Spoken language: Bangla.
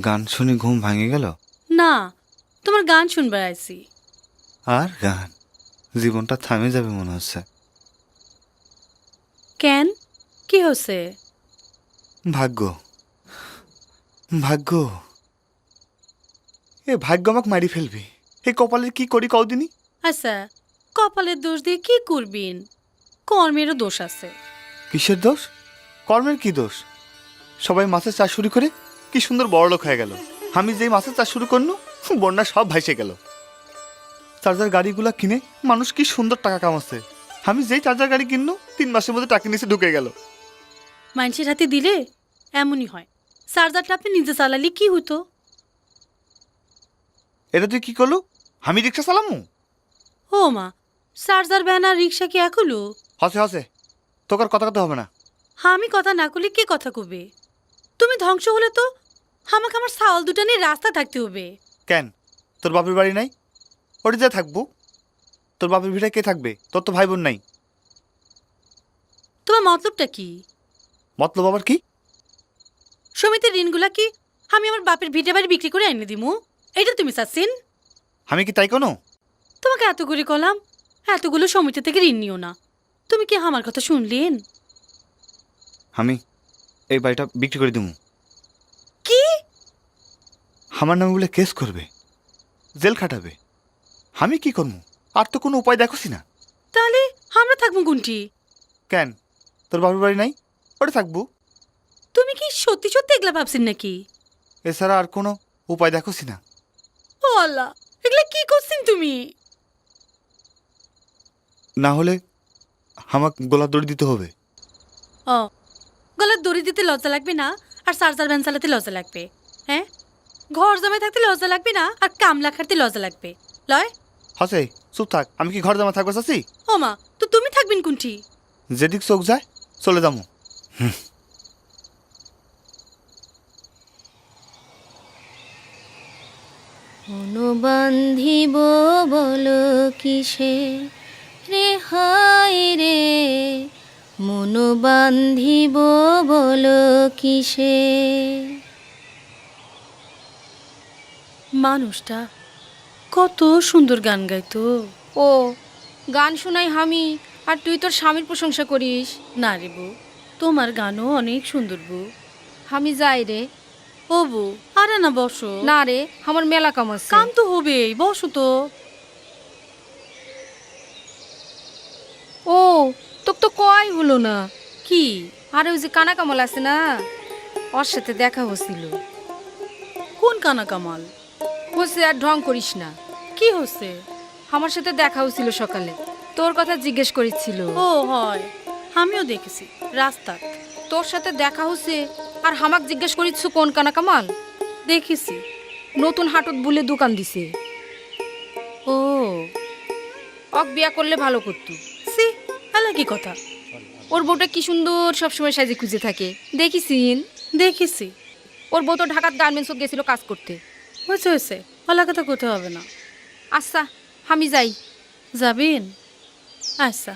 গান শুনে ঘুম ভাঙে গেল? না, তোমার গান শুনবার আইছি। আর গান? জীবনটা থামে যাবে মনে হচ্ছে। কেন, কি হচ্ছে? ভাগ্য, ভাগ্য, এ ভাগ্য আমাকে মারি ফেলবি। এই কপালের কি করি কদিনই। আচ্ছা, কপালের দোষ দিয়ে কি করবিন? কর্মেরও দোষ আছে। কিসের দোষ? কর্মের কি দোষ? সবাই মাছের চাষ শুরু করে কি সুন্দর বড়লোক হয়ে গেল। আমি যেই মাছের চাষ শুরু করনু, বন্যা সব ভাইসে গেল। চার্জার গাড়িগুলা কিনে মানুষ কি সুন্দর টাকা কামাচ্ছে। আমি যেই চার্জার গাড়ি কিননু 3 মাসের মধ্যে টাকা নিচে ঢুকে গেল। মানুষের হাতে দিলে এমনই হয়। চার্জারটা আপনি নিজে চালালে কি হতো? এটা তুই কি করলু? আমি রিক্সা চালামু? ও মা, চার্জার ভ্যান আর রিক্সা কি এক হলো? হসে হসে, তোকার কথা কথা হবে না। আমি কথা না করলে কে কথা কবে? তুমি ধ্বংস হলে তো আমাকে আমার ছাওয়াল দুটা নিয়ে রাস্তা থাকতে হবে। কেন, তোর বাপের বাড়ি নাই? ওটি যা থাকবো। তোর বাপের ভিটায় কে থাকবে? তোর তো ভাই বোন নাই। তোমার মতলবটা কি? মতলব আবার কি? সমিতির ঋণগুলা কি আমি আমার বাপের ভিটে বাড়ি বিক্রি করে এনে দিমু? এটা তুমি চাচ্ছেন? আমি কি তাই কোনো? তোমাকে এত করে কলাম এতগুলো সমিতি থেকে ঋণ নিও না। তুমি কি আমার কথা শুনলেন? আমি এই বাড়িটা বিক্রি করে দিমু। কি? আমার নামে বলে কেস করবে, জেল খাটাবে। আমি কি করবো? আর তো কোনো উপায় দেখোছি না। তাহলে আমরা থাকবো কোনটি? কেন, তোর বাপের বাড়ি নাই? ওটা থাকবো। তুমি কি সত্যি সত্যি এগুলা ভাবছেন নাকি? এছাড়া আর কোনো উপায় দেখোছি না। ও আল্লাহ, এগুলা কি করছেন তুমি? না হলে আমাকে গলা দড়ি দিতে হবে। ও, গলার দড়ি দিতে লজ্জা লাগবে না, আর চার্জার ভ্যান চালাতে লজ্জা লাগবে? হ্যাঁ, ঘর জমায় থাকতে লজ্জা লাগবে না, আর কামলা খাটতে লজ্জা লাগবে লয়? হসে, চুপ থাক। আমি কি ঘর জামা থাকবো চাচ্ছি? ও মা, তো তুমি থাকবেন কোনটি? যেদিক চোখ যায় চলে যাবো। অনুবান্ধিব বলো কিসে রে হায় রে, মনোবান্ধিব বলো কিসে। মানুষটা কত সুন্দর গান গাইতো। ও গান শোনাই আমি, আর তুই তোর স্বামীর প্রশংসা করিস। না রে বউ, তোমার গানও অনেক সুন্দর বউ। আমি যাই রে। ও বউ, আরে না বসো। না রে, আমার মেলা কাম আছে। কাম তো হবেই, বসো তো। ও তোকে তো কয় হলো না। কি? আরে ওই যে কানা কামল আছে না, ওর সাথে দেখা হচ্ছিল। কোন কানা কামাল? বসে আর ঢং করিস না। কি হচ্ছে? আমার সাথে দেখা হচ্ছিল সকালে, তোর কথা জিজ্ঞেস করেছিল। ও হয়, আমিও দেখেছি রাস্তা। তোর সাথে দেখা হচ্ছে আর হামাক জিজ্ঞেস করিস কোন কানা কামাল। দেখেছি। নতুন হাটত বলে দোকান দিছে। ও অক বিয়া করলে ভালো করতো। সি, আলা কি কথা? ওর বউটা কি সুন্দর সবসময় সাজে খুঁজে থাকে, দেখিসিন? দেখেছি। ওর বউ তো ঢাকার গার্মেন্টসও গেছিল কাজ করতে। হয়েছে হয়েছে, আলা কথা করতে হবে না। আচ্ছা আমি যাই। যাবেন? আচ্ছা।